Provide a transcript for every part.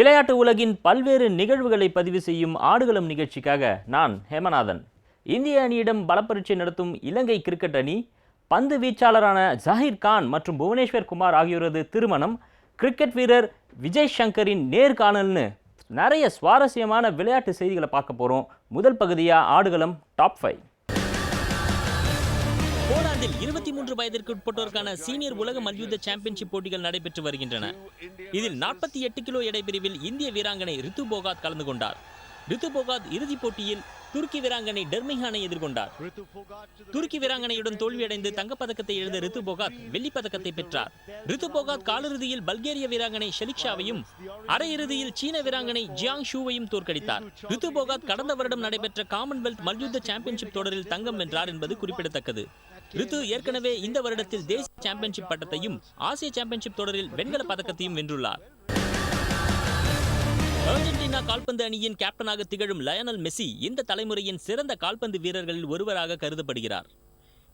விளையாட்டு உலகின் பல்வேறு நிகழ்வுகளை பதிவு செய்யும் ஆடுகளம் நிகழ்ச்சிக்காக நான் ஹேமநாதன். இந்திய அணியிடம் பலப்பரீட்சை நடத்தும் இலங்கை கிரிக்கெட் அணி, பந்து வீச்சாளரான ஜஹீர் கான் மற்றும் புவனேஸ்வர் குமார் ஆகியோரது திருமணம், கிரிக்கெட் வீரர் விஜய் சங்கரின் நேர்காணல்னு நிறைய சுவாரஸ்யமான விளையாட்டு செய்திகளை பார்க்க போகிறோம். முதல் பகுதியாக ஆடுகளம் டாப் 5. போலாந்தில் 23 வயதிற்கு உட்பட்டோருக்கான சீனியர் உலக மல்யுத்த சாம்பியன்ஷிப் போட்டிகள் நடைபெற்று வருகின்றன. இதில் 48 கிலோ எடை பிரிவில் இந்திய வீராங்கனை ரித்து போகாத் கலந்து கொண்டார். ரித்து போகாத் இறுதிப் போட்டியில் துருக்கி வீராங்கனை டெர்மிஹானை எதிர்கொண்டார். துருக்கி வீராங்கனையுடன் தோல்வியடைந்து தங்கப்பதக்கத்தை இழந்த ரித்து போகாத் வெள்ளிப்பதக்கத்தை பெற்றார். ரித்து போகாத் காலிறுதியில் பல்கேரிய வீராங்கனை ஷெலிக்ஷாவையும் அரையிறுதியில் சீன வீராங்கனை ஜியாங் ஷூவையும் தோற்கடித்தார். ரித்து போகாத் கடந்த வருடம் நடைபெற்ற காமன்வெல்த் மல்யுத்த சாம்பியன்ஷிப் தொடரில் தங்கம் வென்றார் என்பது குறிப்பிடத்தக்கது. ரித்து ஏற்கனவே இந்த வருடத்தில் தேசிய சாம்பியன்ஷிப் பட்டத்தையும் ஆசிய சாம்பியன்ஷிப் தொடரில் வெண்கல பதக்கத்தையும் வென்றுள்ளார். அர்ஜென்டினா கால்பந்து அணியின் கேப்டனாக திகழும் லயனல் மெஸ்ஸி இந்த தலைமுறையின் சிறந்த கால்பந்து வீரர்களில் ஒருவராக கருதப்படுகிறார்.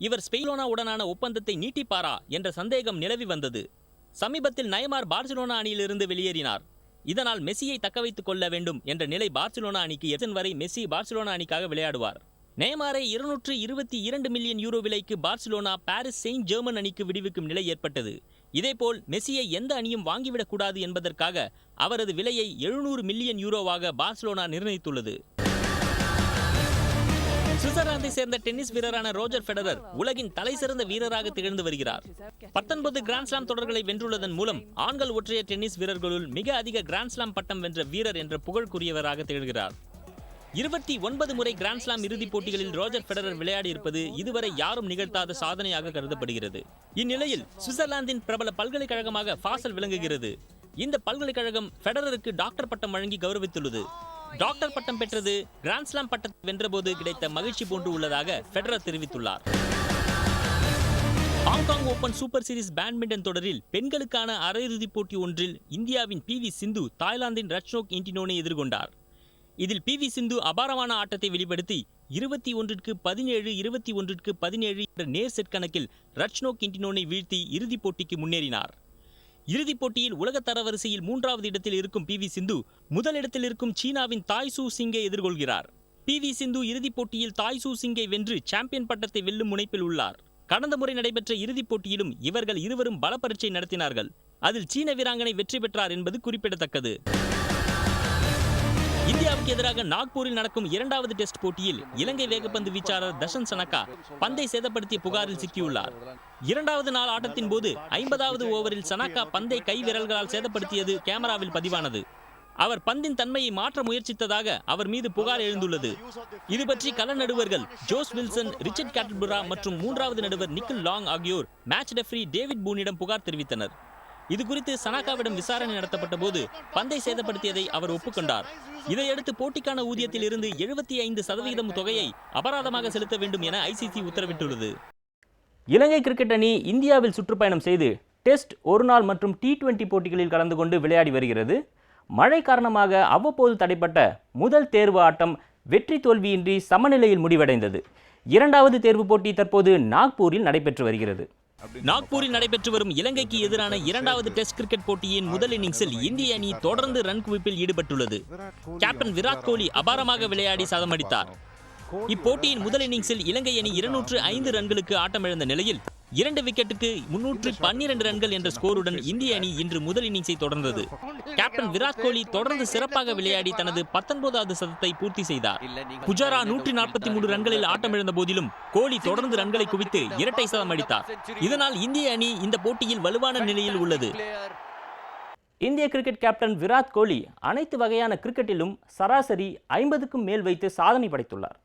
இவர் ஸ்பெயினோனாவுடனான ஒப்பந்தத்தை நீட்டிப்பாரா என்ற சந்தேகம் நிலவி வந்தது. சமீபத்தில் நெய்மார் பார்சிலோனா அணியிலிருந்து வெளியேறினார். இதனால் மெஸ்ஸியை தக்கவைத்துக் கொள்ள வேண்டும் என்ற நிலை பார்சிலோனா அணிக்கு எத்தன் வரை மெஸ்ஸி பார்சிலோனா அணிக்காக விளையாடுவார். நெய்மாரை 222 மில்லியன் யூரோ விலைக்கு பார்சிலோனா பாரிஸ் செயின்ட் ஜெர்மன் அணிக்கு விடுவிக்கும் நிலை ஏற்பட்டது. இதேபோல் மெஸ்ஸியை எந்த அணியும் வாங்கிவிடக் கூடாது என்பதற்காக அவரது விலையை 700 மில்லியன் யூரோவாக பார்சிலோனா நிர்ணயித்துள்ளது. சுவிட்சர்லாந்தை சேர்ந்த டென்னிஸ் வீரரான ரோஜர் ஃபெடரர் உலகின் தலை சிறந்த வீரராக திகழ்ந்து வருகிறார். 19 கிராண்ட்ஸ்லாம் தொடர்களை வென்றுள்ளதன் மூலம் ஆண்கள் ஒற்றையர் டென்னிஸ் வீரர்களுள் மிக அதிக கிராண்ட்ஸ்லாம் பட்டம் வென்ற வீரர் என்ற புகழ்க்குரியவராக திகழ்கிறார். 29 முறை கிராண்ட்ஸ்லாம் இறுதிப் போட்டிகளில் ரோஜர் ஃபெடரர் விளையாடி இருப்பது இதுவரை யாரும் நிகழ்த்தாத சாதனையாக கருதப்படுகிறது. இந்நிலையில் சுவிட்சர்லாந்தின் பிரபல பல்கலைக்கழகமாக ஃபாசல் விளங்குகிறது. இந்த பல்கலைக்கழகம் ஃபெடரருக்கு டாக்டர் பட்டம் வழங்கி கௌரவித்துள்ளது. டாக்டர் பட்டம் பெற்றது கிராண்ட்ஸ்லாம் பட்டத்தை வென்றபோது கிடைத்த மகிழ்ச்சி போன்று உள்ளதாக ஃபெடரர் தெரிவித்துள்ளார். Hong Kong open super series badminton தொடரில் பெண்களுக்கான அரையிறுதிப் போட்டி ஒன்றில் இந்தியாவின் PV சிந்து தாய்லாந்தின் ரட்சோக் இன்டினோனை எதிர்கொண்டார். இதில் PV சிந்து அபாரமான ஆட்டத்தை வெளிப்படுத்தி 21-17, 21-17 என்ற நேர் செட் கணக்கில் ரட்சோக் இன்டினோனை வீழ்த்தி இறுதிப் போட்டிக்கு முன்னேறினார். இறுதிப் போட்டியில் உலக தரவரிசையில் 3வது இடத்தில் இருக்கும் PV சிந்து முதலிடத்தில் இருக்கும் சீனாவின் தாய் சூ சிங்கை எதிர்கொள்கிறார். PV சிந்து இறுதிப் போட்டியில் தாய் சூ சிங்கை வென்று சாம்பியன் பட்டத்தை வெல்லும் முனைப்பில் உள்ளார். கடந்த முறை நடைபெற்ற இறுதிப் போட்டியிலும் இவர்கள் இருவரும் பல பரீட்சை நடத்தினார்கள். அதில் சீன வீராங்கனை வெற்றி பெற்றார் என்பது குறிப்பிடத்தக்கது. இந்தியாவுக்கு எதிராக நாக்பூரில் நடக்கும் 2வது டெஸ்ட் போட்டியில் இலங்கை வேகப்பந்து வீச்சாளர் தஷன் சனகா பந்தை சேதப்படுத்திய புகாரில் சிக்கியுள்ளார். 2வது நாள் ஆட்டத்தின் போது 50வது ஓவரில் சனகா பந்தை கை விரல்களால் சேதப்படுத்தியது கேமராவில் பதிவானது. அவர் பந்தின் தன்மையை மாற்ற முயற்சித்ததாக அவர் மீது புகார் எழுந்துள்ளது. இது பற்றி கள நடுவர்கள் ஜோஸ் வில்சன், ரிச்சர்ட் கேட்டல்புரா மற்றும் 3வது நடுவர் நிக்கில் லாங் ஆகியோர் மேட்ச் ரெஃபரி டேவிட் பூனிடம் புகார் தெரிவித்தனர். இதுகுறித்து சனகாவிடம் விசாரணை நடத்தப்பட்ட போது பந்தை சேதப்படுத்தியதை அவர் ஒப்புக்கொண்டார். இதையடுத்து போட்டிக்கான ஊதியத்தில் இருந்து 75% தொகையை அபராதமாக செலுத்த வேண்டும் என ICC உத்தரவிட்டுள்ளது. இலங்கை கிரிக்கெட் அணி இந்தியாவில் சுற்றுப்பயணம் செய்து டெஸ்ட், ஒருநாள் மற்றும் T20 போட்டிகளில் கலந்து கொண்டு விளையாடி வருகிறது. மழை காரணமாக அவ்வப்போது தடைப்பட்ட முதல் தேர்வு ஆட்டம் வெற்றி தோல்வியின்றி சமநிலையில் முடிவடைந்தது. 2வது தேர்வு போட்டி தற்போது நாக்பூரில் நடைபெற்று வருகிறது. நாக்பூரில் நடைபெற்று வரும் இலங்கைக்கு எதிரான 2வது டெஸ்ட் கிரிக்கெட் போட்டியின் முதல் இன்னிங்ஸில் இந்திய அணி தொடர்ந்து ரன் குவிப்பில் ஈடுபட்டுள்ளது. கேப்டன் விராட் கோலி அபாரமாக விளையாடி சதமடித்தார். இப்போட்டியின் முதல் இன்னிங்ஸில் இலங்கை அணி 205 ரன்களுக்கு ஆட்டமிழந்த நிலையில் 2 விக்கெட்டுக்கு 312 ரன்கள் என்ற ஸ்கோருடன் இந்திய அணி இன்று முதல் இன்னிங்ஸை தொடர்ந்தது. கேப்டன் விராட் கோலி தொடர்ந்து சிறப்பாக விளையாடி தனது 19வது சதத்தை பூர்த்தி செய்தார். புஜாரா 143 ரன்களில் ஆட்டமிழந்த போதிலும் கோலி தொடர்ந்து ரன்களை குவித்து இரட்டை சதம் அடித்தார். இதனால் இந்திய அணி இந்த போட்டியில் வலுவான நிலையில் உள்ளது. இந்திய கிரிக்கெட் கேப்டன் விராட் கோலி அனைத்து வகையான கிரிக்கெட்டிலும் சராசரி 50க்கும் மேல் வைத்து சாதனை படைத்துள்ளார்.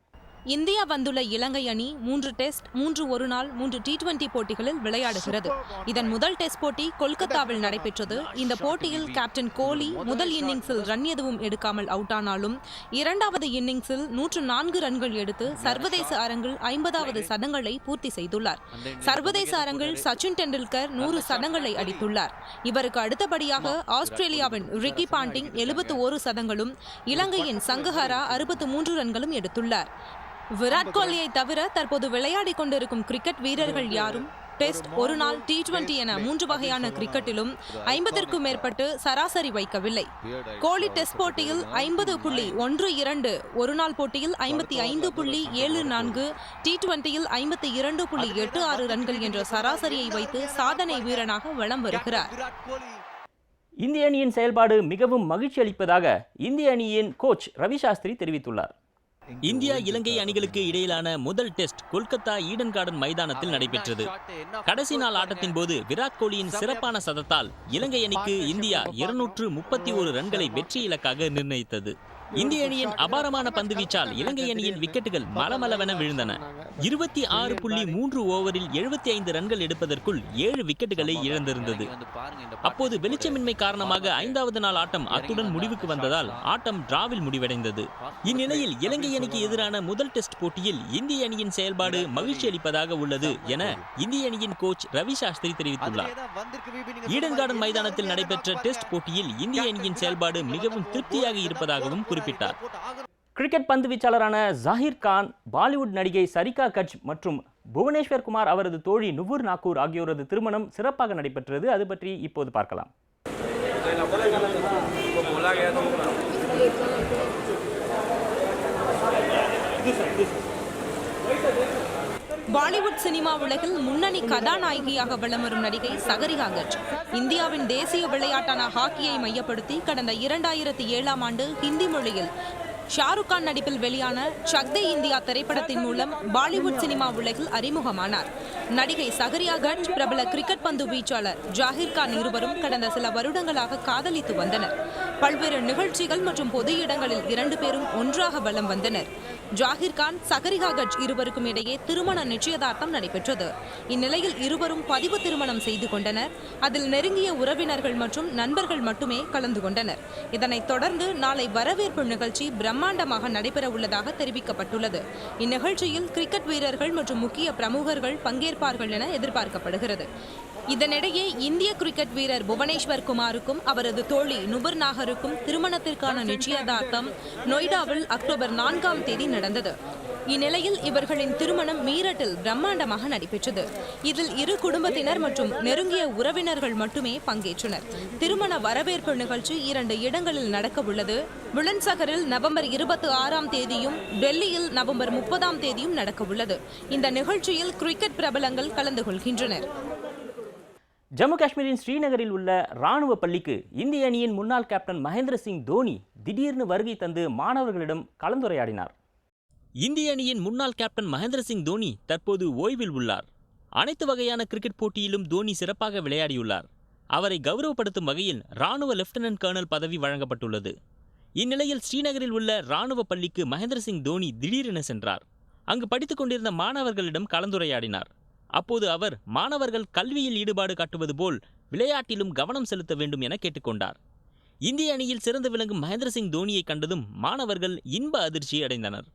இந்தியா வந்துள்ள இலங்கை அணி 3 டெஸ்ட், 3 ஒருநாள், 3 T20 போட்டிகளில் விளையாடுகிறது. இதன் முதல் டெஸ்ட் போட்டி கொல்கத்தாவில் நடைபெற்றது. இந்த போட்டியில் கேப்டன் கோலி முதல் இன்னிங்ஸில் ரன் எதுவும் எடுக்காமல் அவுட் ஆனாலும் 2வது இன்னிங்ஸில் 104 ரன்கள் எடுத்து சர்வதேச அரங்கில் 50வது சதங்களை பூர்த்தி செய்துள்ளார். சர்வதேச அரங்கில் சச்சின் டெண்டுல்கர் 100 சதங்களை அடித்துள்ளார். இவருக்கு அடுத்தபடியாக ஆஸ்திரேலியாவின் ரிக்கி பாண்டிங் 71 சதங்களும் இலங்கையின் சங்கஹரா 63 ரன்களும் எடுத்துள்ளார். விராட் கோலியை தவிர தற்போது விளையாடி கொண்டிருக்கும் கிரிக்கெட் வீரர்கள் யாரும் டெஸ்ட், ஒருநாள், T20 என 3 வகையான கிரிக்கெட்டிலும் 50க்கும் மேற்பட்டு சராசரி வைக்கவில்லை. கோலி டெஸ்ட் போட்டியில் 50.12, ஒருநாள் போட்டியில் 55.74, T20யில் 52.86 ரன்கள் என்ற சராசரியை வைத்து சாதனை வீரனாக வலம் வருகிறார். இந்திய அணியின் செயல்பாடு மிகவும் மகிழ்ச்சி அளிப்பதாக இந்திய அணியின் கோச் ரவி சாஸ்திரி தெரிவித்துள்ளார். இந்தியா இலங்கை அணிகளுக்கு இடையிலான முதல் டெஸ்ட் கொல்கத்தா ஈடன் கார்டன் மைதானத்தில் நடைபெற்றது. கடைசி நாள் ஆட்டத்தின் போது விராட் கோலியின் சிறப்பான சதத்தால் இலங்கை அணிக்கு இந்தியா 231 ரன்களை வெற்றி இலக்காக நிர்ணயித்தது. இந்திய அணியின் அபாரமான பந்து வீச்சால் இலங்கை அணியின் விக்கெட்டுகள் மலமளவென விழுந்தன. 26.3 ஓவரில் 75 ரன்கள் எடுப்பதற்குள் 7 விக்கெட்டுகளை இழந்திருந்தது. அப்போது வெளிச்சமின்மை காரணமாக 5வது நாள் ஆட்டம் அத்துடன் முடிவுக்கு வந்ததால் ஆட்டம் டிராவில் முடிவடைந்தது. இந்நிலையில் இலங்கை அணிக்கு எதிரான முதல் டெஸ்ட் போட்டியில் இந்திய அணியின் செயல்பாடு மகிழ்ச்சி அளிப்பதாக உள்ளது என இந்திய அணியின் கோச் ரவி சாஸ்திரி தெரிவித்துள்ளார். ஈடன் கார்டன் மைதானத்தில் நடைபெற்ற டெஸ்ட் போட்டியில் இந்திய அணியின் செயல்பாடு மிகவும் திருப்தியாக இருப்பதாகவும் குறிப்பிட்டார். கிரிக்கெட் பந்து வீச்சாளரான ஜாகிர் கான், பாலிவுட் நடிகை சரிகா கட்ச் மற்றும் புவனேஸ்வர் குமார் அவரது தோழி நுபுர் நாக்கூர் ஆகியோரது திருமணம் சிறப்பாக நடைபெற்றது. அது பற்றி இப்போது பார்க்கலாம். பாலிவுட் சினிமா உலகில் முன்னணி கதாநாயகியாக வலம் வரும் நடிகை சரிகா கட்ச் இந்தியாவின் தேசிய விளையாட்டான ஹாக்கியை மையப்படுத்தி கடந்த 2007ஆம் ஆண்டு ஹிந்தி மொழியில் ஷாருக் கான் நடிப்பில் வெளியான சக் தே இந்தியா திரைப்படத்தின் மூலம் பாலிவுட் சினிமா உலகில் அறிமுகமானார். நடிகை சரிகா கட்ச் பிரபல கிரிக்கெட் பந்து வீச்சாளர் ஜாகிர் கான் இருவரும் கடந்த சில வருடங்களாக காதலித்து வந்தனர். பல்வேறு நிகழ்ச்சிகள் மற்றும் பொது இடங்களில் 2 பேரும் ஒன்றாக வலம் வந்தனர். ஜாகிர் கான், சரிகா கட்ச் இருவருக்கும் இடையே திருமண நிச்சயதார்த்தம் நடைபெற்றது. இந்நிலையில் இருவரும் பதிவு திருமணம் செய்து கொண்டனர். அதில் நெருங்கிய உறவினர்கள் மற்றும் நண்பர்கள் மட்டுமே கலந்து கொண்டனர். இதனைத் தொடர்ந்து நாளை வரவேற்பு நிகழ்ச்சி பிரம்மாண்டமாக நடைபெற உள்ளதாக தெரிவிக்கப்பட்டுள்ளது. இந்நிகழ்ச்சியில் கிரிக்கெட் வீரர்கள் மற்றும் முக்கிய பிரமுகர்கள் பங்கேற்பார்கள் என எதிர்பார்க்கப்படுகிறது. இதனிடையே இந்திய கிரிக்கெட் வீரர் புவனேஸ்வர் குமாருக்கும் அவரது தோழி நுபுர் நாகருக்கும் திருமணத்திற்கான நிச்சயதார்த்தம் நொய்டாவில் அக்டோபர் 4ஆம் தேதி நடந்தது. இந்நிலையில் இவர்களின் திருமணம் மீரட்டில் பிரம்மாண்டமாக நடைபெற்றது. இதில் இரு குடும்பத்தினர் மற்றும் நெருங்கிய உறவினர்கள் மட்டுமே பங்கேற்றனர். திருமண வரவேற்பு நிகழ்ச்சி 2 இடங்களில் நடக்க உள்ளது. புலந்த்சஹரில் நவம்பர் 26ஆம் தேதியும் டெல்லியில் நவம்பர் 30ஆம் தேதியும் நடக்க உள்ளது. இந்த நிகழ்ச்சியில் கிரிக்கெட் பிரபலங்கள் கலந்து கொள்கின்றனர். ஜம்மு காஷ்மீரின் ஸ்ரீநகரில் உள்ள ராணுவ பள்ளிக்கு இந்திய அணியின் முன்னாள் கேப்டன் மகேந்திர சிங் தோனி திடீர்னு வருகை தந்து மாணவர்களிடம் கலந்துரையாடினார். இந்திய அணியின் முன்னாள் கேப்டன் மகேந்திர சிங் தோனி தற்போது ஓய்வில் உள்ளார். அனைத்து வகையான கிரிக்கெட் போட்டியிலும் தோனி சிறப்பாக விளையாடியுள்ளார். அவரை கௌரவப்படுத்தும் வகையில் ராணுவ லெப்டினன்ட் கர்னல் பதவி வழங்கப்பட்டுள்ளது. இந்நிலையில் ஸ்ரீநகரில் உள்ள ராணுவ பள்ளிக்கு மகேந்திர சிங் தோனி திடீரென சென்றார். அங்கு படித்துக் கொண்டிருந்த மாணவர்களிடம் கலந்துரையாடினார். அப்போது அவர் மாணவர்கள் கல்வியில் ஈடுபாடு காட்டுவது போல் விளையாட்டிலும் கவனம் செலுத்த வேண்டும் என கேட்டுக்கொண்டார். இந்திய அணியில் சிறந்து விளங்கும் மகேந்திர சிங் தோனியை கண்டதும் மாணவர்கள் இன்ப அதிர்ச்சி அடைந்தனர்.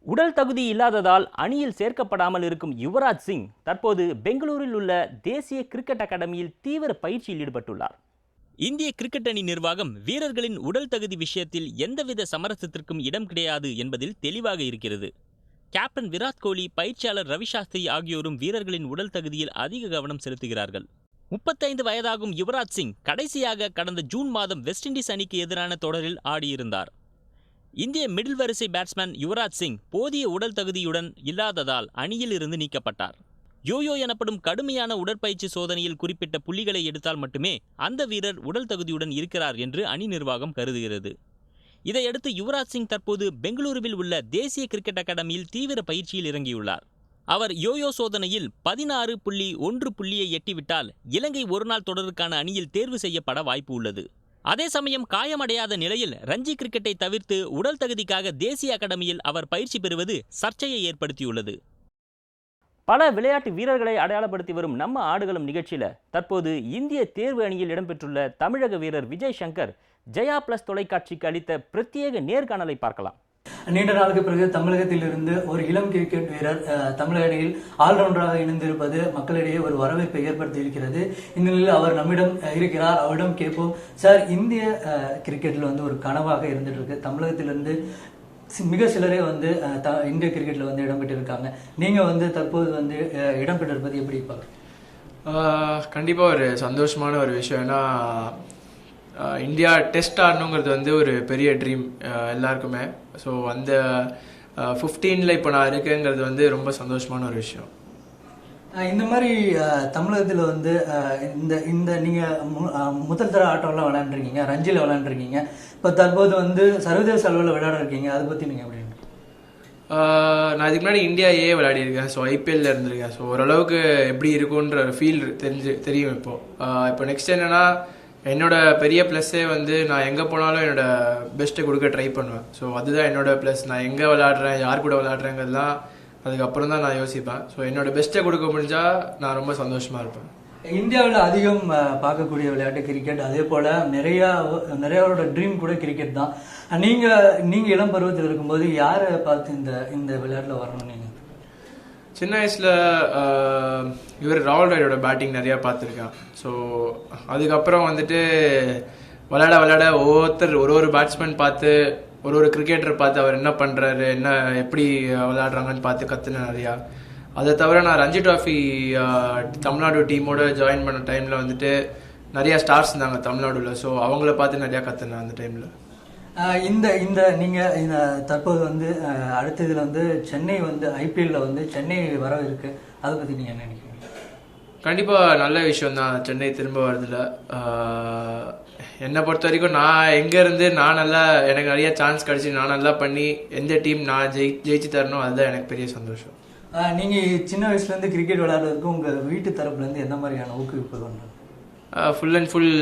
உடல் தகுதி இல்லாததால் அணியில் சேர்க்கப்படாமல் இருக்கும் யுவராஜ் சிங் தற்போது பெங்களூரில் உள்ள தேசிய கிரிக்கெட் அகாடமியில் தீவிர பயிற்சியில் ஈடுபட்டுள்ளார். இந்திய கிரிக்கெட் அணி நிர்வாகம் வீரர்களின் உடல் தகுதி விஷயத்தில் எந்தவித சமரசத்திற்கும் இடம் கிடையாது என்பதில் தெளிவாக இருக்கிறது. கேப்டன் விராட் கோலி, பயிற்சியாளர் ரவி சாஸ்திரி ஆகியோரும் வீரர்களின் உடல் தகுதியில் அதிக கவனம் செலுத்துகிறார்கள். 35 வயதாகும் யுவராஜ் சிங் கடைசியாக கடந்த ஜூன் மாதம் வெஸ்ட் இண்டீஸ் அணிக்கு எதிரான தொடரில் ஆடியிருந்தார். இந்திய மிடில் வரிசை பேட்ஸ்மேன் யுவராஜ் சிங் போதிய உடல் தகுதியுடன் இல்லாததால் அணியில் இருந்து நீக்கப்பட்டார். யோயோ எனப்படும் கடுமையான உடற்பயிற்சி சோதனையில் குறிப்பிட்ட புள்ளிகளை எடுத்தால் மட்டுமே அந்த வீரர் உடல் தகுதியுடன் இருக்கிறார் என்று அணி நிர்வாகம் கருதுகிறது. இதையடுத்து யுவராஜ் சிங் தற்போது பெங்களூருவில் உள்ள தேசிய கிரிக்கெட் அகாடமியில் தீவிர பயிற்சியில் இறங்கியுள்ளார். அவர் யோயோ சோதனையில் 16.1 புள்ளியை எட்டிவிட்டால் இலங்கை ஒருநாள் தொடருக்கான அணியில் தேர்வு செய்யப்பட வாய்ப்பு உள்ளது. அதே சமயம் காயமடையாத நிலையில் ரஞ்சி கிரிக்கெட்டை தவிர்த்து உடல் தகுதிக்காக தேசிய அகாடமியில் அவர் பயிற்சி பெறுவது சர்ச்சையை ஏற்படுத்தியுள்ளது. பல விளையாட்டு வீரர்களை அடையாளப்படுத்தி வரும் நம்ம ஆடுகளம் நிகழ்ச்சியில தற்போது இந்திய தேர்வு அணியில் இடம்பெற்றுள்ள தமிழக வீரர் விஜய் சங்கர் ஜெயா பிளஸ் தொலைக்காட்சிக்கு அளித்த பிரத்யேக நேர்காணலை பார்க்கலாம். நீண்ட நாளுக்கு பிறகு தமிழகத்திலிருந்து ஒரு இளம் கிரிக்கெட் வீரர் தமிழக அணியில் ஆல்ரவுண்டராக இணைந்திருப்பது மக்களிடையே ஒரு வரவேற்பை ஏற்படுத்தி இருக்கிறது. இந்நிலையில் அவர் நம்மிடம் இருக்கிறார். அவரிடம் கேட்போம், சார், இந்திய கிரிக்கெட்டில் ஒரு கனவாக இருந்துட்டு இருக்கு, தமிழகத்திலிருந்து மிக சிலரே வந்து இந்திய கிரிக்கெட்ல வந்து இடம்பெற்றிருக்காங்க. நீங்க வந்து தற்போது வந்து இடம்பெற்றிருப்பது எப்படி பார்க்குறீங்க? கண்டிப்பாக ஒரு சந்தோஷமான ஒரு விஷயம். ஏன்னா இந்தியா டெஸ்ட் ஆடணுங்கிறது வந்து ஒரு பெரிய ட்ரீம் எல்லாருக்குமே. ஸோ அந்த 15ல் இப்போ நான் இருக்கேங்கிறது வந்து ரொம்ப சந்தோஷமான ஒரு விஷயம். இந்த மாதிரி தமிழகத்தில் வந்து இந்த இந்த நீங்கள் முதல் தர ஆட்டம்லாம் விளையாண்டுருக்கீங்க, ரஞ்சியில் விளையாண்டுருக்கீங்க, இப்போ தற்போது வந்து சர்வதேச அளவில் விளையாட இருக்கீங்க. அதை பற்றி நீங்கள் எப்படி? நான் இதுக்கு முன்னாடி இந்தியா விளையாடிருக்கேன். ஸோ ஐபிஎல்ல இருந்திருக்கேன். ஸோ ஓரளவுக்கு எப்படி இருக்குன்ற ஃபீல் தெரியும். இப்போ நெக்ஸ்ட் என்னன்னா, என்னோட பெரிய ப்ளஸ்ஸே வந்து நான் எங்கே போனாலும் என்னோட பெஸ்ட்டை கொடுக்க ட்ரை பண்ணுவேன். ஸோ அதுதான் என்னோட ப்ளஸ். நான் எங்கே விளையாடுறேன், யார் கூட விளையாடுறேங்கிறதுலாம் அதுக்கப்புறம் தான் நான் யோசிப்பேன். ஸோ என்னோட பெஸ்ட்டை கொடுக்க முடிஞ்சால் நான் ரொம்ப சந்தோஷமாக இருப்பேன். இந்தியாவில் அதிகம் பார்க்கக்கூடிய விளையாட்டு கிரிக்கெட். அதே போல் நிறையாவோட ட்ரீம் கூட கிரிக்கெட் தான். நீங்கள் இளம் பருவத்தில் இருக்கும்போது யாரை பார்த்து இந்த விளையாட்டில் வரணும்? நீங்கள் சின்ன வயசில் இவர் ராகுல் டிராவிடோட பேட்டிங் நிறையா பார்த்துருக்கேன். ஸோ அதுக்கப்புறம் வந்துட்டு விளையாட ஒவ்வொருத்தர் ஒரு பேட்ஸ்மேன் பார்த்து ஒரு கிரிக்கெட்டர் பார்த்து அவர் என்ன பண்ணுறாரு, என்ன எப்படி விளையாடுறாங்கன்னு பார்த்து கற்றுனேன் நிறையா. அதை தவிர நான் ரஞ்சி ட்ராஃபி தமிழ்நாடு டீமோட ஜாயின் பண்ண டைமில் வந்துட்டு நிறையா ஸ்டார்ஸ் இருந்தாங்க தமிழ்நாடுல. ஸோ அவங்கள பார்த்து நிறையா கற்றுனேன் அந்த டைமில். இந்த நீங்கள் தற்போது வந்து அடுத்த இதில் வந்து சென்னை வந்து ஐபிஎல்ல வந்து சென்னை வர இருக்கு. அதை பற்றி நீங்கள் என்ன நினைக்கிறீங்க? கண்டிப்பாக நல்ல விஷயம்தான் சென்னை திரும்ப வரதில்ல. என்னை பொறுத்த வரைக்கும் நான் எங்கேருந்து நான் நல்லா எனக்கு நிறைய சான்ஸ் கிடச்சி நான் நல்லா பண்ணி எந்த டீம் நான் ஜெயிச்சு தரணும், அதுதான் எனக்கு பெரிய சந்தோஷம். நீங்கள் சின்ன வயசுலேருந்து கிரிக்கெட் விளையாடுறதுக்கு உங்கள் வீட்டு தரப்புலேருந்து எந்த மாதிரியான ஊக்குவிப்பு பண்ணுறது? ஃபுல் அண்ட் ஃபுல்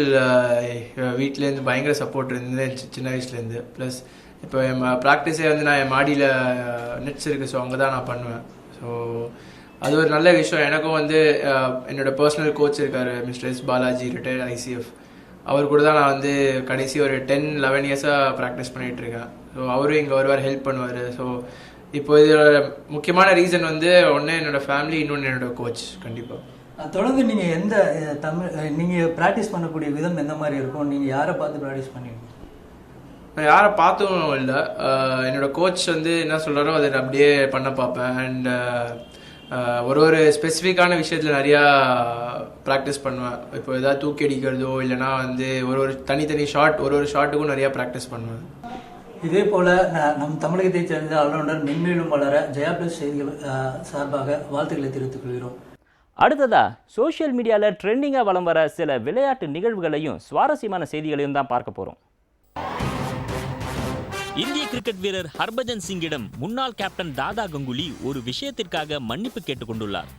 வீட்டிலேருந்து பயங்கர சப்போர்ட் இருந்தது சின்ன வயசுலேருந்து. ப்ளஸ் இப்போ என் ப்ராக்டிஸே வந்து நான் என் மாடியில் நெட்ஸ் இருக்குது. ஸோ அங்கே தான் நான் பண்ணுவேன். ஸோ அது ஒரு நல்ல விஷயம். எனக்கும் வந்து என்னோட பர்சனல் கோச் இருக்கார், mister S Balaji, retired ICF. அவர் கூட தான் நான் வந்து கடைசி ஒரு 10-11 இயர்ஸாக ப்ராக்டிஸ் பண்ணிகிட்ருக்கேன். ஸோ அவரும் இங்கே வருவார், ஹெல்ப் பண்ணுவார். ஸோ இப்போ இதோட முக்கியமான ரீசன் வந்து ஒன்று என்னோடய ஃபேமிலி, இன்னொன்று என்னோடய கோச். கண்டிப்பாக தொடர்ந்து நீங்கள் நீங்கள் ப்ராக்டிஸ் பண்ணக்கூடிய விதம் எந்த மாதிரி இருக்கும்? நீங்கள் யாரை பார்த்து ப்ராக்டிஸ் பண்ணுவீங்க? நான் யாரை பார்த்தும் இல்லை, என்னோடய கோச் வந்து என்ன சொல்கிறாரோ அதை அப்படியே பண்ண பார்ப்பேன். அண்ட் ஒரு ஸ்பெசிஃபிக்கான விஷயத்தில் நிறையா ப்ராக்டிஸ் பண்ணுவேன். இப்போ எதாவது தூக்கி அடிக்கிறதோ இல்லைனா வந்து ஒரு தனித்தனி ஷாட் ஒரு ஷாட்டுக்கும் நிறையா ப்ராக்டிஸ் பண்ணுவேன். இதே போல் நம் தமிழகத்தை சேர்ந்த ஆல்ரவுண்டர் மென்மேலும் வளர ஜெயா பிளஸ் செய்திகள் சார்பாக வாழ்த்துக்களை தெரிவித்துக் கொள்கிறோம். அடுத்ததா சோஷியல் மீடியாவில் ட்ரெண்டிங்காக வலம் வர சில விளையாட்டு நிகழ்வுகளையும் சுவாரஸ்யமான செய்திகளையும் தான் பார்க்க போகிறோம். இந்திய கிரிக்கெட் வீரர் ஹர்பஜன் சிங்கிடம் முன்னாள் கேப்டன் தாதா கங்குலி ஒரு விஷயத்திற்காக மன்னிப்பு கேட்டுக்கொண்டுள்ளார்.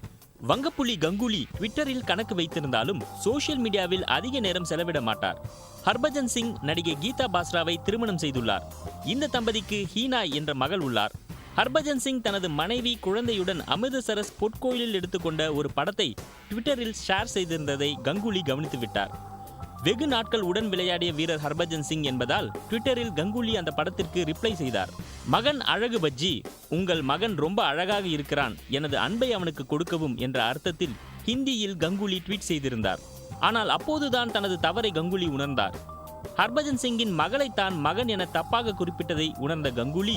வங்கப்புலி கங்குலி ட்விட்டரில் கணக்கு வைத்திருந்தாலும் சோஷியல் மீடியாவில் அதிக நேரம் செலவிட மாட்டார். ஹர்பஜன் சிங் நடிகை கீதா பாஸ்ராவை திருமணம் செய்துள்ளார். இந்த தம்பதிக்கு ஹீனா என்ற மகள் உள்ளார். ஹர்பஜன் சிங் தனது மனைவி குழந்தையுடன் அமிர்தசரஸ் பொற்கோயிலில் எடுத்துக்கொண்ட ஒரு படத்தை ட்விட்டரில் ஷேர் செய்திருந்ததை கங்குலி கவனித்து விட்டார். வெகு நாட்கள் உடன் விளையாடிய வீரர் ஹர்பஜன் சிங் என்பதால் ட்விட்டரில் கங்குலி அந்த படத்திற்கு ரிப்ளை செய்தார். மகன் அழகு பஜ்ஜி, உங்கள் மகன் ரொம்ப அழகாக இருக்கிறான், எனது அன்பை அவனுக்கு கொடுக்கவும் என்ற அர்த்தத்தில் ஹிந்தியில் கங்குலி ட்வீட் செய்திருந்தார். ஆனால் அப்போதுதான் தனது தவறை கங்குலி உணர்ந்தார். ஹர்பஜன் சிங்கின் மகளை தான் மகன் என தப்பாக குறிப்பிட்டதை உணர்ந்த கங்குலி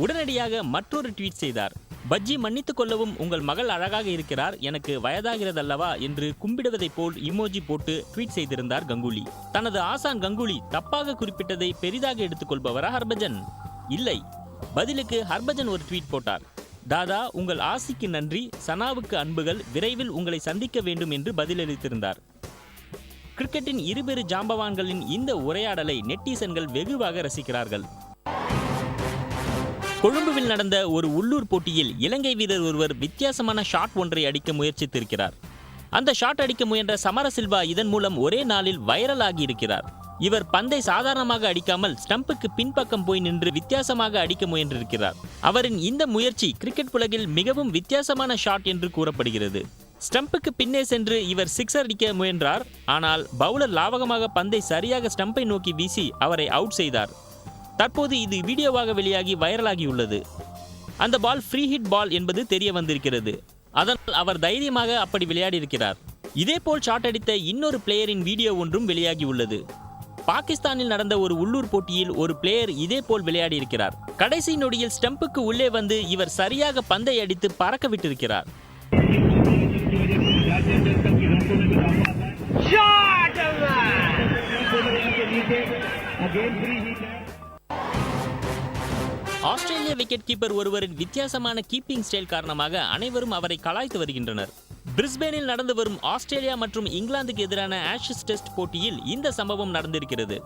உடனடியாக மற்றொரு ட்வீட் செய்தார். பஜ்ஜி மன்னித்துக் கொள்ளவும், உங்கள் மகள் அழகாக இருக்கிறார், எனக்கு வயதாகிறதல்லவா என்று கும்பிடுவதைப் போல் இமோஜி போட்டு ட்வீட் செய்திருந்தார் கங்குலி. தனது ஆசான் கங்குலி தப்பாக குறிப்பிட்டதை பெரிதாக எடுத்துக்கொள்பவரா ஹர்பஜன்? இல்லை. பதிலுக்கு ஹர்பஜன் ஒரு ட்வீட் போட்டார். தாதா, உங்கள் ஆசிக்கு நன்றி, சனாவுக்கு அன்புகள், விரைவில் உங்களை சந்திக்க வேண்டும் என்று பதிலளித்திருந்தார். கிரிக்கெட்டின் இருபெரு ஜாம்பவான்களின் இந்த உரையாடலை நெட்டிசன்கள் வெகுவாக ரசிக்கிறார்கள். கொழும்புவில் நடந்த ஒரு உள்ளூர் போட்டியில் இலங்கை வீரர் ஒருவர் வித்தியாசமான ஷாட் ஒன்றை அடிக்க முயற்சித்திருக்கிறார். அந்த ஷாட் அடிக்க முயன்ற சமரசில்வா இதன் மூலம் ஒரே நாளில் வைரல் ஆகி இருக்கிறார். இவர் பந்தை சாதாரணமாக அடிக்காமல் ஸ்டம்புக்கு பின்பக்கம் போய் நின்று வித்தியாசமாக அடிக்க முயன்றிருக்கிறார். அவரின் இந்த முயற்சி கிரிக்கெட் உலகில் மிகவும் வித்தியாசமான ஷாட் என்று கூறப்படுகிறது. ஸ்டம்புக்கு பின்னே சென்று இவர் சிக்ஸர் அடிக்க முயன்றார். ஆனால் பவுலர் லாவகமாக பந்தை சரியாக ஸ்டம்பை நோக்கி வீசி அவரை அவுட் செய்தார். தற்போது இது வீடியோவாக வெளியாகி வைரலாகியுள்ளது. அந்த பால் ஃப்ரீ ஹிட் பால் என்பது தெரிய வந்திருக்கிறது. அதனால் அவர் தைரியமாக அப்படி விளையாடி இருக்கிறார். இதேபோல் ஷாட் அடித்த இன்னொரு பிளேயரின் வீடியோ ஒன்றும் வெளியாகி உள்ளது. பாகிஸ்தானில் நடந்த ஒரு உள்ளூர் போட்டியில் ஒரு பிளேயர் இதேபோல் விளையாடி இருக்கிறார். கடைசி நொடியில் ஸ்டம்புக்கு உள்ளே வந்து இவர் சரியாக பந்தை அடித்து பறக்க விட்டிருக்கிறார். ஆஸ்திரேலிய விக்கெட் கீப்பர் ஒருவரின் வித்தியாசமான கீப்பிங் ஸ்டைல் காரணமாக அனைவரும் அவரை கலாய்த்து வருகின்றனர். பிரிஸ்பேனில் நடந்து வரும் ஆஸ்திரேலியா மற்றும் இங்கிலாந்துக்கு எதிரான ஆஷஸ் டெஸ்ட் போட்டியில் இந்த சம்பவம் நடந்திருக்கிறது.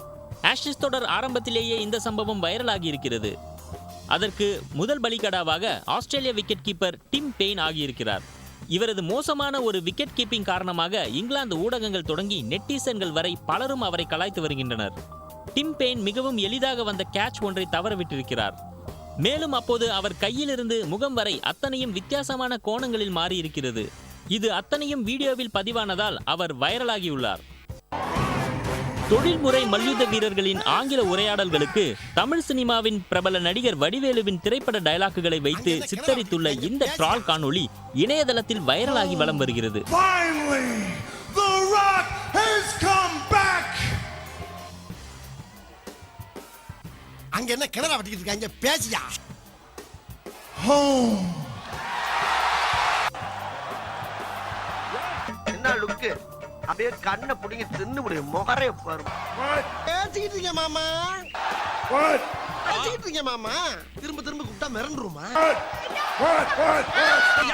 ஆஷஸ் தொடர் ஆரம்பத்திலேயே இந்த சம்பவம் வைரலாகி இருக்கிறது. அதற்கு முதல் பலிகடாவாக ஆஸ்திரேலிய விக்கெட் கீப்பர் டிம் பெயின் ஆகியிருக்கிறார். இவரது மோசமான ஒரு விக்கெட் கீப்பிங் காரணமாக இங்கிலாந்து ஊடகங்கள் தொடங்கி நெட்டிசன்கள் வரை பலரும் அவரை கலாய்த்து வருகின்றனர். டிம் பெயின் மிகவும் எளிதாக வந்த கேட்ச் ஒன்றை தவறவிட்டிருக்கிறார். மேலும் அப்போது அவர் கையிலிருந்து முகம் வரை அத்தனையும் வித்தியாசமான கோணங்களில் மாறியிருக்கிறது. இது அத்தனையும் வீடியோவில் பதிவானதால் அவர் வைரலாகியுள்ளார். தொழில்முறை மல்யுத்த வீரர்களின் ஆங்கில உரையாடல்களுக்கு தமிழ் சினிமாவின் பிரபல நடிகர் வடிவேலுவின் திரைப்பட டயலாக்குகளை வைத்து சித்தரித்துள்ள இந்த ட்ரால் காணொளி இணையதளத்தில் வைரலாகி வலம் வருகிறது. அங்க என்ன கிணறா வெட்டிட்டு இருக்காங்க, பேசியா? என்ன லுக்கு, அப்படியே கண்ணை புடிங்கி தின்னு முடியும் முகரே பாரு. பேசிக்கிட்டு இருக்கேன் மாமா, பேசிக்கிட்டு இருக்கேன் மாமா. திரும்ப திரும்ப கூப்பிட்டா மிரண்டுருமா?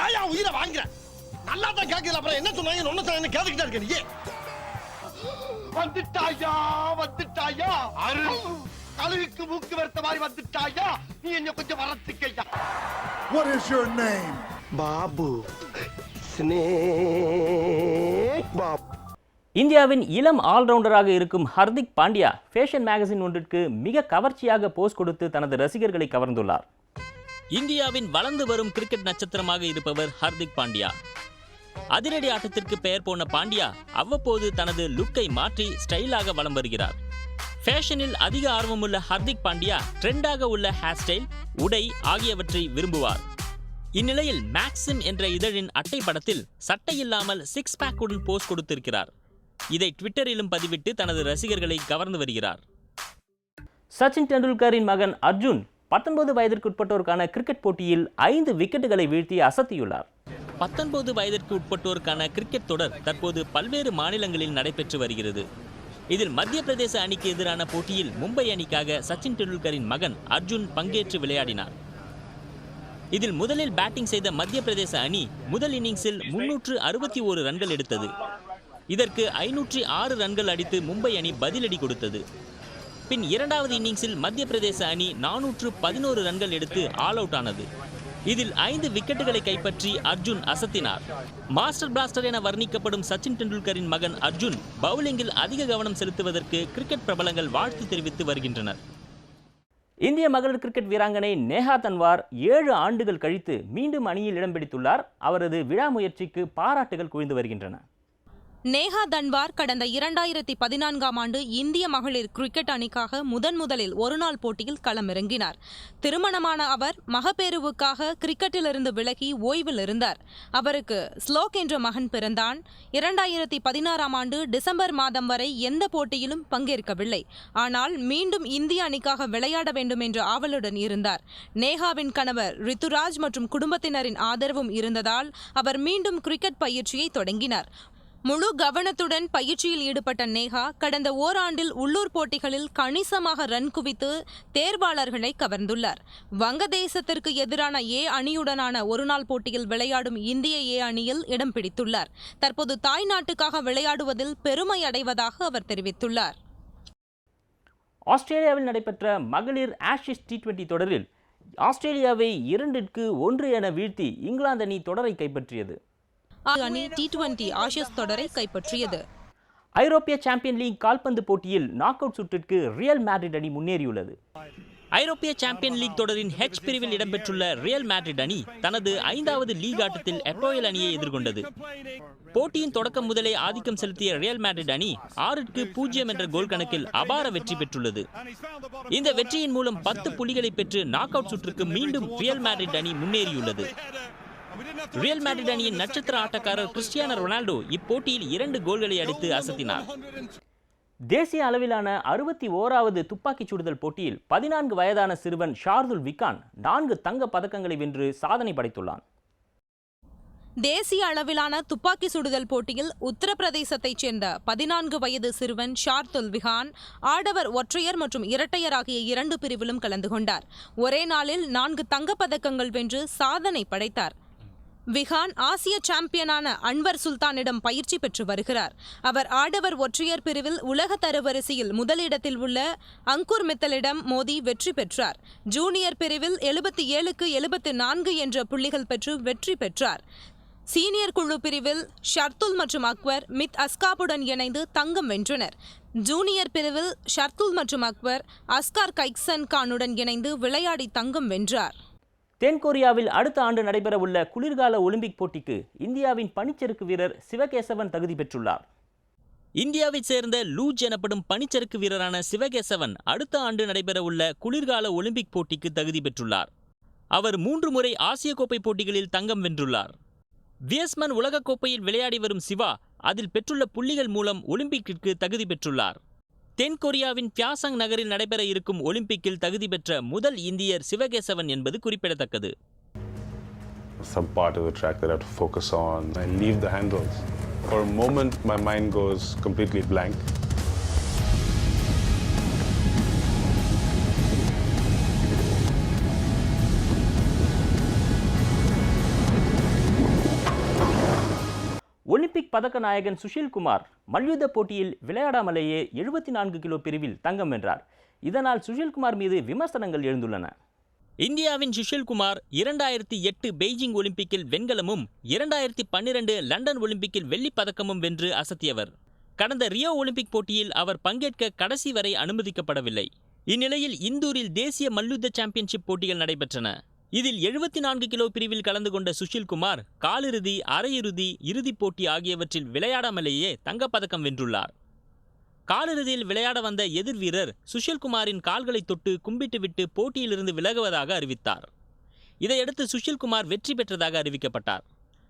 ஏயா உயிரை வாங்குற? நல்லா தான் கேட்கல, அப்புறம் என்ன சொன்னாங்க ஒன்னு சொன்னாங்க கேட்டுக்கிட்டா இருக்க நீ. வந்துட்டாயா வந்துட்டாயா, கழுகுக்கு மூக்கு வெறுத்த மாதிரி வந்துட்டாயா, நீ என்ன கொஞ்சம் வரத்துக்கையா. What is your name? Babu. Snake Babu. இந்தியாவின் இளம் ஆல்ரவுண்டராக இருக்கும் ஹர்திக் பாண்டியா ஃபேஷன் மேகசின் ஒன்றிற்கு மிக கவர்ச்சியாக போஸ் கொடுத்து தனது ரசிகர்களை கவர்ந்துள்ளார். இந்தியாவின் வளர்ந்து வரும் கிரிக்கெட் நட்சத்திரமாக இருப்பவர் ஹர்திக் பாண்டியா. அதிரடி ஆட்டத்திற்கு பெயர் போன பாண்டியா அவ்வப்போது தனது லுக்கை மாற்றி ஸ்டைலாக வலம் வருகிறார். ஃபேஷனில் அதிக ஆர்வமுள்ள ஹர்திக் பாண்டியா ட்ரெண்டாக உள்ள ஹேர் ஸ்டைல், உடை ஆகியவற்றை விரும்புவார். இந்நிலையில் மேக்சிம் என்ற இதழின் அட்டை படத்தில் சட்டை இல்லாமல் சிக்ஸ் பேக்குடன் போஸ் கொடுத்திருக்கிறார். இதை ட்விட்டரிலும் பதிவிட்டு தனது ரசிகர்களை கவர்ந்து வருகிறார். சச்சின் டெண்டுல்கரின் மகன் அர்ஜுன் 19 வயதிற்குட்பட்டோருக்கான கிரிக்கெட் போட்டியில் 5 விக்கெட்டுகளை வீழ்த்தி அசத்தியுள்ளார். 19 வயதிற்கு உட்பட்டோருக்கான கிரிக்கெட் தொடர் தற்போது பல்வேறு மாநிலங்களில் நடைபெற்று வருகிறது. இதில் மத்திய பிரதேச அணிக்கு எதிரான போட்டியில் மும்பை அணிக்காக சச்சின் டெண்டுல்கரின் மகன் அர்ஜுன் பங்கேற்று விளையாடினார். இதில் முதலில் பேட்டிங் செய்த மத்திய பிரதேச அணி முதல் இன்னிங்ஸில் 361 ரன்கள் எடுத்தது. இதற்கு 506 ரன்கள் அடித்து மும்பை அணி பதிலடி கொடுத்தது. பின் இரண்டாவது இன்னிங்ஸில் மத்திய பிரதேச அணி 411 ரன்கள் எடுத்து ஆல் அவுட் ஆனது. இதில் 5 விக்கெட்டுகளை கைப்பற்றி அர்ஜுன் அசத்தினார். மாஸ்டர் பிளாஸ்டர் என வர்ணிக்கப்படும் சச்சின் டெண்டுல்கரின் மகன் அர்ஜுன் பவுலிங்கில் அதிக கவனம் செலுத்துவதற்கு கிரிக்கெட் பிரபலங்கள் வாழ்த்து தெரிவித்து வருகின்றனர். இந்திய மகளிர் கிரிக்கெட் வீராங்கனை நேஹா தன்வார் 7 ஆண்டுகள் கழித்து மீண்டும் அணியில் இடம் பிடித்துள்ளார். அவரது விழா முயற்சிக்கு பாராட்டுகள் குவிந்து வருகின்றன. நேஹா தன்வார் கடந்த 2014ஆம் ஆண்டு இந்திய மகளிர் கிரிக்கெட் அணிக்காக முதலில் ஒருநாள் போட்டியில் களமிறங்கினார். திருமணமான அவர் மகப்பேறுவுக்காக கிரிக்கெட்டிலிருந்து விலகி ஓய்வில் இருந்தார். அவருக்கு ஸ்லோக் என்ற மகன் பிறந்தான். 2016ஆம் ஆண்டு டிசம்பர் மாதம் வரை எந்த போட்டியிலும் பங்கேற்கவில்லை. ஆனால் மீண்டும் இந்திய அணிக்காக விளையாட வேண்டும் என்ற ஆவலுடன் இருந்தார். நேஹாவின் கணவர் ரித்துராஜ் மற்றும் குடும்பத்தினரின் ஆதரவும் இருந்ததால் அவர் மீண்டும் கிரிக்கெட் பயிற்சியை தொடங்கினார். முழு கவனத்துடன் பயிற்சியில் ஈடுபட்ட நேஹா கடந்த ஓராண்டில் உள்ளூர் போட்டிகளில் கணிசமாக ரன் குவித்து தேர்வாளர்களை கவர்ந்துள்ளார். வங்கதேசத்திற்கு எதிரான ஏ அணியுடனான ஒருநாள் போட்டியில் விளையாடும் இந்திய ஏ அணியில் இடம் பிடித்துள்ளார். தற்போது தாய் நாட்டுக்காக விளையாடுவதில் பெருமை அடைவதாக அவர் தெரிவித்துள்ளார். ஆஸ்திரேலியாவில் நடைபெற்ற மகளிர் ஆஷஸ் T20 தொடரில் ஆஸ்திரேலியாவை 2-1 என வீழ்த்தி இங்கிலாந்து அணி தொடரை கைப்பற்றியது. அணி T20 ஆஷஸ் தொடரை கைப்பற்றியது. ஐரோப்பிய சாம்பியன் லீக் கால்பந்து போட்டியில் நாக் அவுட் சுற்றிற்கு ரியல் மேட்ரிட் அணி முன்னேறியுள்ளது. ஐரோப்பிய சாம்பியன் லீக் தொடரின் H பிரிவில் இடம்பெற்றுள்ள ரியல் மேட்ரிட் அணி தனது 5வது லீக் ஆட்டத்தில் எப்போயல் அணியை எதிர்கொண்டது. போட்டியின் தொடக்கம் முதலே ஆதிக்கம் செலுத்திய ரியல் மேட்ரிட் அணி 6-0 என்ற கோல் கணக்கில் அபார வெற்றி பெற்றுள்ளது. இந்த வெற்றியின் மூலம் 10 புள்ளிகளை பெற்று நாக் அவுட் சுற்றுக்கு மீண்டும் ரியல் மேட்ரிட் அணி முன்னேறியுள்ளது. ரியல் மேட்ரிட் அணியின் நட்சத்திர ஆட்டக்காரர் கிறிஸ்டியானோ ரொனால்டோ இப்போட்டியில் 2 கோல்களை அடித்து அசத்தினார். தேசிய அளவிலான 61வது துப்பாக்கிச் சுடுதல் போட்டியில் 14 வயதான சிறுவன் ஷார்துல் விகான் 4 தங்க பதக்கங்களை வென்று சாதனை படைத்துள்ளான். தேசிய அளவிலான துப்பாக்கி சுடுதல் போட்டியில் உத்தரப்பிரதேசத்தைச் சேர்ந்த 14 வயது சிறுவன் ஷார்துல் விகான் ஆடவர் ஒற்றையர் மற்றும் இரட்டையர் ஆகிய 2 பிரிவிலும் கலந்து கொண்டார். ஒரே நாளில் 4 தங்கப்பதக்கங்கள் வென்று சாதனை படைத்தார். விகான் ஆசிய சாம்பியனான அன்வர் சுல்தானிடம் பயிற்சி பெற்று வருகிறார். அவர் ஆடவர் ஒற்றையர் பிரிவில் உலக தரவரிசையில் முதலிடத்தில் உள்ள அங்குர் மித்தலிடம் மோதி வெற்றி பெற்றார். ஜூனியர் பிரிவில் 77க்கு 74 என்ற புள்ளிகள் பெற்று வெற்றி பெற்றார். சீனியர் குழு பிரிவில் ஷர்துல் மற்றும் அக்பர் மித் அஸ்காபுடன் இணைந்து தங்கம் வென்றனர். ஜூனியர் பிரிவில் ஷர்துல் மற்றும் அக்பர் அஸ்கார் கைக்சன் கானுடன் இணைந்து விளையாடி தங்கம் வென்றார். தென்கொரியாவில் அடுத்த ஆண்டு நடைபெறவுள்ள குளிர்கால ஒலிம்பிக் போட்டிக்கு இந்தியாவின் பனிச்சறுக்கு வீரர் சிவகேசவன் தகுதி பெற்றுள்ளார். இந்தியாவைச் சேர்ந்த லூஜ் எனப்படும் பனிச்சறுக்கு வீரரான சிவகேசவன் அடுத்த ஆண்டு நடைபெறவுள்ள குளிர்கால ஒலிம்பிக் போட்டிக்கு தகுதி பெற்றுள்ளார். அவர் 3 முறை ஆசிய கோப்பை போட்டிகளில் தங்கம் வென்றுள்ளார். வியஸ்மன் உலகக்கோப்பையில் விளையாடி வரும் சிவா அதில் பெற்றுள்ள புள்ளிகள் மூலம் ஒலிம்பிக்கிற்கு தகுதி பெற்றுள்ளார். தென்கொரியாவின் பியாசங் நகரில் நடைபெற இருக்கும் ஒலிம்பிக்கில் தகுதி பெற்ற முதல் இந்தியர் சிவகேசவன் என்பது குறிப்பிடத்தக்கது. Some part of the track that I have to focus on. I leave the handles. For a moment, my mind goes completely blank. Olympic பதக்க நாயகன் சுஷில் குமார் மல்யுத்த போட்டியில் விளையாடாமலேயே 74 கிலோ பிரிவில் தங்கம் வென்றார். இதனால் சுஷில் குமார் மீது விமர்சனங்கள் எழுந்துள்ளன. இந்தியாவின் சுஷில் குமார் 2008 பெய்ஜிங் ஒலிம்பிக்கில் வெண்கலமும் 2012 லண்டன் ஒலிம்பிக்கில் வெள்ளிப் பதக்கமும் வென்று அசத்தியவர். கடந்த ரியோ ஒலிம்பிக் போட்டியில் அவர் பங்கேற்க கடைசி வரை அனுமதிக்கப்படவில்லை. இந்நிலையில் இந்தூரில் தேசிய மல்யுத்த சாம்பியன்ஷிப் போட்டிகள் நடைபெற்றன. இதில் 74 கிலோ பிரிவில் கலந்து கொண்ட சுஷில் குமார் காலிறுதி, அரையிறுதி, இறுதிப் போட்டி ஆகியவற்றில் விளையாடாமலேயே தங்கப்பதக்கம் வென்றுள்ளார். காலிறுதியில் விளையாட வந்த எதிர் வீரர் சுஷில் குமாரின் கால்களை தொட்டு கும்பிட்டுவிட்டு போட்டியிலிருந்து விலகுவதாக அறிவித்தார். இதையடுத்து சுஷில் குமார் வெற்றி பெற்றதாக அறிவிக்கப்பட்டார்.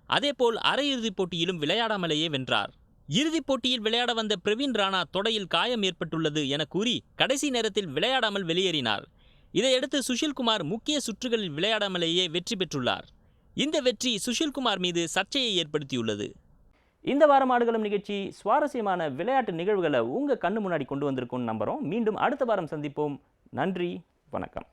அதேபோல் அரையிறுதிப் போட்டியிலும் விளையாடாமலேயே வென்றார். இறுதிப் போட்டியில் விளையாட வந்த பிரவீன் ராணா தொடையில் காயம் ஏற்பட்டுள்ளது என கூறி கடைசி நேரத்தில் விளையாடாமல் வெளியேறினார். இதையடுத்து சுஷில் குமார் முக்கிய சுற்றுகளில் விளையாடாமலேயே வெற்றி பெற்றுள்ளார். இந்த வெற்றி சுஷில் குமார் மீது சர்ச்சையை ஏற்படுத்தியுள்ளது. இந்த வாரம் ஆடுகளம் நிகழ்ச்சி சுவாரஸ்யமான விளையாட்டு நிகழ்வுகளை உங்கள் கண்ணு முன்னாடி கொண்டு வந்திருக்கும்னு நம்புகிறோம். மீண்டும் அடுத்த வாரம் சந்திப்போம். நன்றி, வணக்கம்.